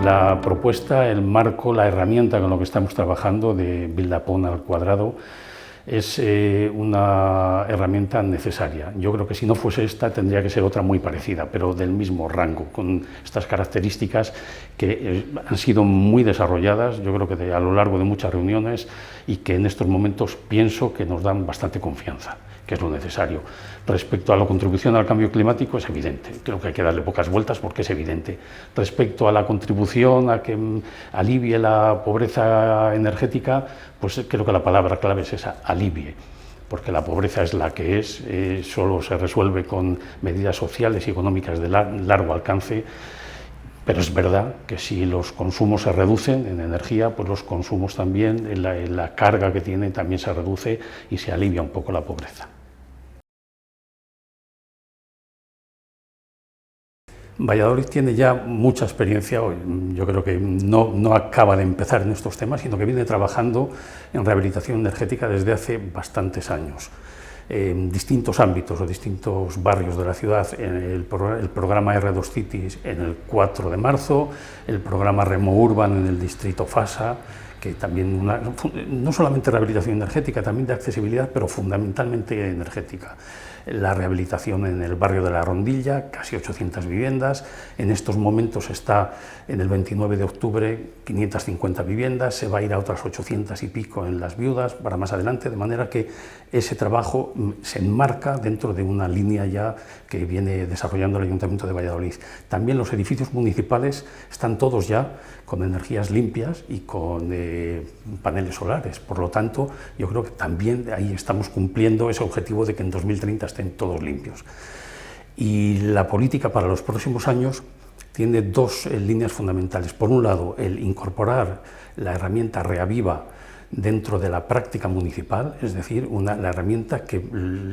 La propuesta, el marco, la herramienta con la que estamos trabajando de Buildupon al cuadrado es una herramienta necesaria. Yo creo que si no fuese esta tendría que ser otra muy parecida, pero del mismo rango, con estas características que han sido muy desarrolladas, yo creo que a lo largo de muchas reuniones, y que en estos momentos pienso que nos dan bastante confianza, que es lo necesario. Respecto a la contribución al cambio climático es evidente, creo que hay que darle pocas vueltas porque es evidente. Respecto a la contribución a que alivie la pobreza energética, pues creo que la palabra clave es esa, alivie, porque la pobreza es la que es, solo se resuelve con medidas sociales y económicas de largo alcance. Pero es verdad que si los consumos se reducen en energía, pues los consumos también, la carga que tienen también se reduce y se alivia un poco la pobreza. Valladolid tiene ya mucha experiencia hoy. Yo creo que no acaba de empezar en estos temas, sino que viene trabajando en rehabilitación energética desde hace bastantes años. En distintos ámbitos o distintos barrios de la ciudad, en el programa R2 Cities en el 4 de marzo, el programa Remo Urban en el distrito Fasa, que también no solamente rehabilitación energética, también de accesibilidad, pero fundamentalmente energética. La rehabilitación en el barrio de La Rondilla, casi 800 viviendas, en estos momentos está en el 29 de octubre 550 viviendas, se va a ir a otras 800 y pico en Las Viudas para más adelante, de manera que ese trabajo se enmarca dentro de una línea ya que viene desarrollando el Ayuntamiento de Valladolid. También los edificios municipales están todos ya con energías limpias y con paneles solares. Por lo tanto, yo creo que también ahí estamos cumpliendo ese objetivo de que en 2030 estén todos limpios. Y la política para los próximos años tiene dos líneas fundamentales. Por un lado, el incorporar la herramienta Reaviva dentro de la práctica municipal, es decir, la herramienta que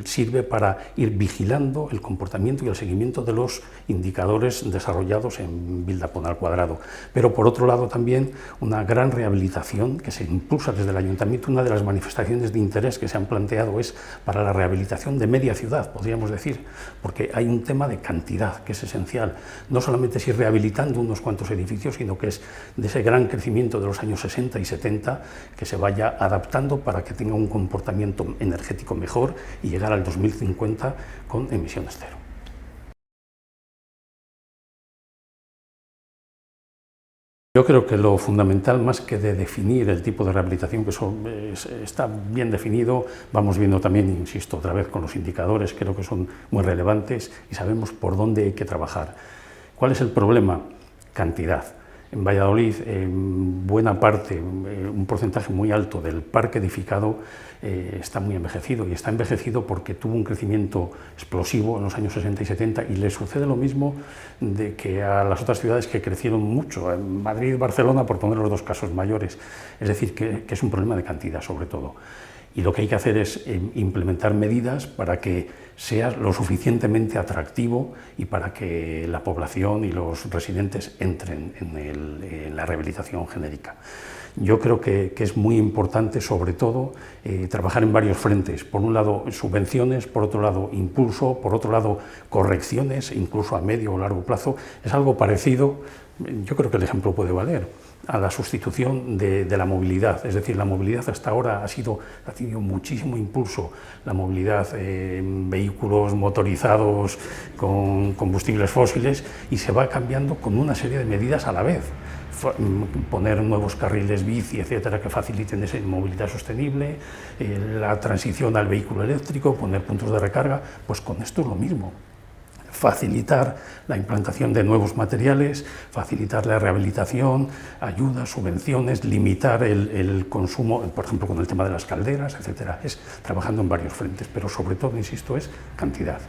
sirve para ir vigilando el comportamiento y el seguimiento de los indicadores desarrollados en Buildupon al cuadrado. Pero por otro lado también una gran rehabilitación que se impulsa desde el Ayuntamiento. Una de las manifestaciones de interés que se han planteado es para la rehabilitación de media ciudad, podríamos decir, porque hay un tema de cantidad que es esencial. No solamente es ir rehabilitando unos cuantos edificios, sino que es de ese gran crecimiento de los años 60 y 70 que se vaya adaptando para que tenga un comportamiento energético mejor y llegar al 2050 con emisiones cero. Yo creo que lo fundamental, más que de definir el tipo de rehabilitación, que está bien definido, vamos viendo también, insisto otra vez, con los indicadores, creo que son muy relevantes y sabemos por dónde hay que trabajar. ¿Cuál es el problema? Cantidad. En Valladolid, buena parte, un porcentaje muy alto del parque edificado está muy envejecido, y está envejecido porque tuvo un crecimiento explosivo en los años 60 y 70, y le sucede lo mismo de que a las otras ciudades que crecieron mucho, en Madrid, Barcelona, por poner los dos casos mayores. Es decir, que es un problema de cantidad sobre todo. Y lo que hay que hacer es implementar medidas para que sea lo suficientemente atractivo y para que la población y los residentes entren en la rehabilitación genérica. Yo creo que es muy importante, sobre todo, trabajar en varios frentes. Por un lado, subvenciones, por otro lado, impulso, por otro lado, correcciones, incluso a medio o largo plazo. Es algo parecido, yo creo que el ejemplo puede valer, a la sustitución de la movilidad. Es decir, la movilidad hasta ahora ha tenido muchísimo impulso, la movilidad en vehículos motorizados con combustibles fósiles, y se va cambiando con una serie de medidas a la vez. Poner nuevos carriles bici, etcétera, que faciliten esa movilidad sostenible, la transición al vehículo eléctrico, poner puntos de recarga. Pues con esto es lo mismo. Facilitar la implantación de nuevos materiales, facilitar la rehabilitación, ayudas, subvenciones, limitar el consumo, por ejemplo, con el tema de las calderas, etcétera. Es trabajando en varios frentes, pero sobre todo, insisto, es cantidad.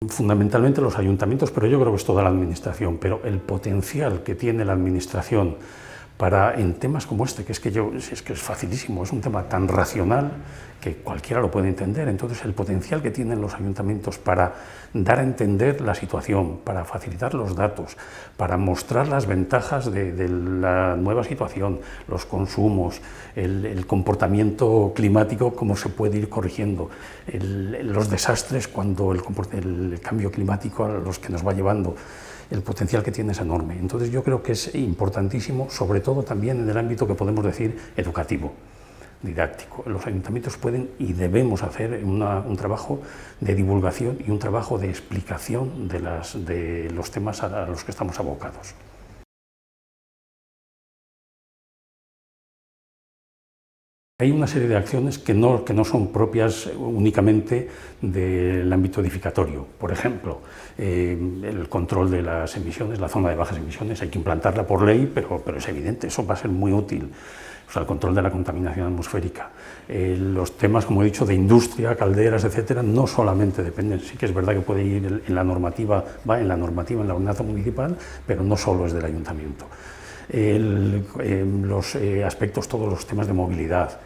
Fundamentalmente los ayuntamientos, pero yo creo que es toda la administración, pero el potencial que tiene la administración para, en temas como este, que es que es facilísimo, es un tema tan racional que cualquiera lo puede entender. Entonces, el potencial que tienen los ayuntamientos para dar a entender la situación, para facilitar los datos, para mostrar las ventajas de la nueva situación, los consumos, el comportamiento climático, cómo se puede ir corrigiendo, los desastres cuando el cambio climático a los que nos va llevando, el potencial que tiene es enorme. Entonces yo creo que es importantísimo, sobre todo también en el ámbito que podemos decir educativo, didáctico. Los ayuntamientos pueden y debemos hacer un trabajo de divulgación y un trabajo de explicación de los temas a los que estamos abocados. Hay una serie de acciones que no son propias únicamente del ámbito edificatorio. Por ejemplo, el control de las emisiones, la zona de bajas emisiones, hay que implantarla por ley, pero es evidente, eso va a ser muy útil. O sea, el control de la contaminación atmosférica. Los temas, como he dicho, de industria, calderas, etcétera, no solamente dependen, sí que es verdad que puede ir en la normativa, va en la normativa, en la ordenanza municipal, pero no solo es del ayuntamiento. Los aspectos, todos los temas de movilidad,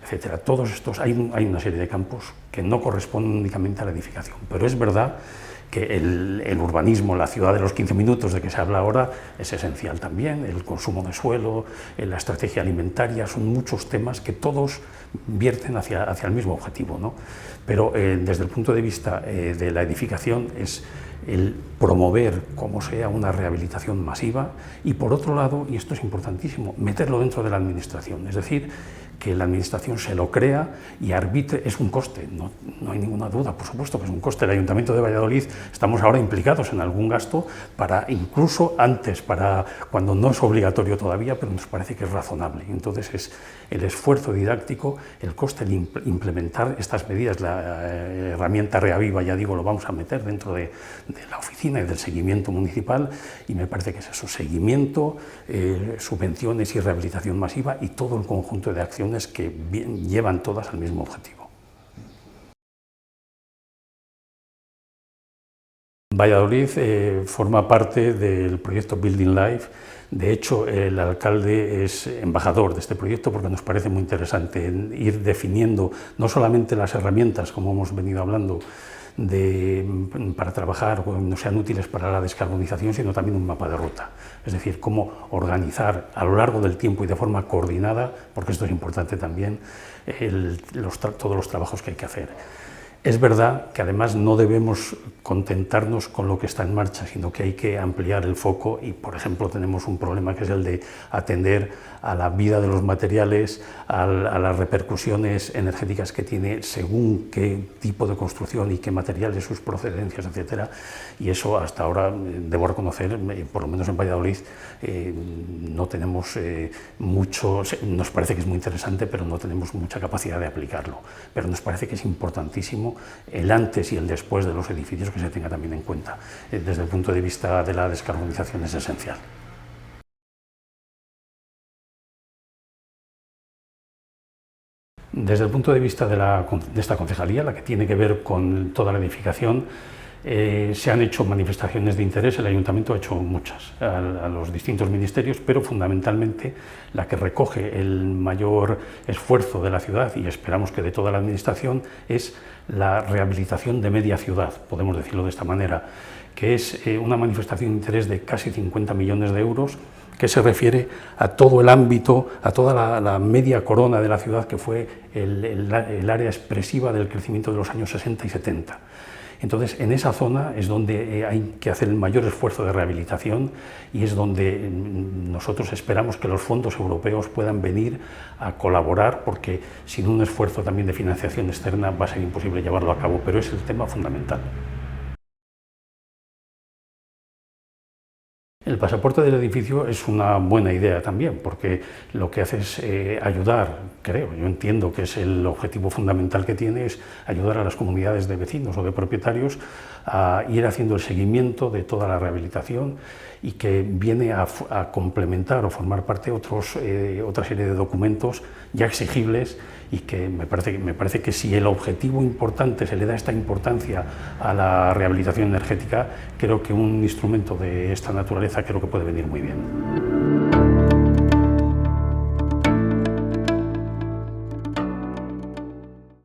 etcétera. Todos estos, hay una serie de campos que no corresponden únicamente a la edificación, pero es verdad que el urbanismo, la ciudad de los 15 minutos de que se habla ahora, es esencial también, el consumo de suelo, la estrategia alimentaria, son muchos temas que todos vierten hacia el mismo objetivo, ¿no? Pero desde el punto de vista de la edificación es el promover como sea una rehabilitación masiva y, por otro lado, y esto es importantísimo, meterlo dentro de la administración, es decir, que la administración se lo crea y arbitre. Es un coste, no hay ninguna duda, por supuesto que es un coste. El Ayuntamiento de Valladolid estamos ahora implicados en algún gasto para, incluso antes, para cuando no es obligatorio todavía, pero nos parece que es razonable. Entonces es el esfuerzo didáctico, el coste de implementar estas medidas, la herramienta Reaviva, ya digo, lo vamos a meter dentro de la oficina y del seguimiento municipal, y me parece que es eso, seguimiento, subvenciones y rehabilitación masiva y todo el conjunto de acciones que llevan todas al mismo objetivo. Valladolid forma parte del proyecto Building Life. De hecho, el alcalde es embajador de este proyecto porque nos parece muy interesante ir definiendo no solamente las herramientas, como hemos venido hablando, para trabajar o no sean útiles para la descarbonización, sino también un mapa de ruta. Es decir, cómo organizar a lo largo del tiempo y de forma coordinada, porque esto es importante también, todos los trabajos que hay que hacer. Es verdad que además no debemos contentarnos con lo que está en marcha, sino que hay que ampliar el foco y, por ejemplo, tenemos un problema que es el de atender a la vida de los materiales, a las repercusiones energéticas que tiene según qué tipo de construcción y qué materiales, sus procedencias, etcétera. Y eso hasta ahora, debo reconocer, por lo menos en Valladolid, no tenemos mucho, nos parece que es muy interesante, pero no tenemos mucha capacidad de aplicarlo. Pero nos parece que es importantísimo el antes y el después de los edificios que se tenga también en cuenta. Desde el punto de vista de la descarbonización es esencial. Desde el punto de vista de esta concejalía, la que tiene que ver con toda la edificación, se han hecho manifestaciones de interés, el Ayuntamiento ha hecho muchas a los distintos ministerios, pero fundamentalmente la que recoge el mayor esfuerzo de la ciudad, y esperamos que de toda la Administración, es la rehabilitación de media ciudad, podemos decirlo de esta manera, que es una manifestación de interés de casi 50 millones de euros, que se refiere a todo el ámbito, a toda la media corona de la ciudad, que fue el área expresiva del crecimiento de los años 60 y 70. Entonces, en esa zona es donde hay que hacer el mayor esfuerzo de rehabilitación y es donde nosotros esperamos que los fondos europeos puedan venir a colaborar, porque sin un esfuerzo también de financiación externa va a ser imposible llevarlo a cabo, pero es el tema fundamental. El pasaporte del edificio es una buena idea también, porque lo que hace es ayudar, creo, yo entiendo que es el objetivo fundamental que tiene, es ayudar a las comunidades de vecinos o de propietarios a ir haciendo el seguimiento de toda la rehabilitación y que viene a complementar o formar parte de otra serie de documentos ya exigibles, y que me parece que si el objetivo importante se le da esta importancia a la rehabilitación energética, creo que un instrumento de esta naturaleza creo que puede venir muy bien.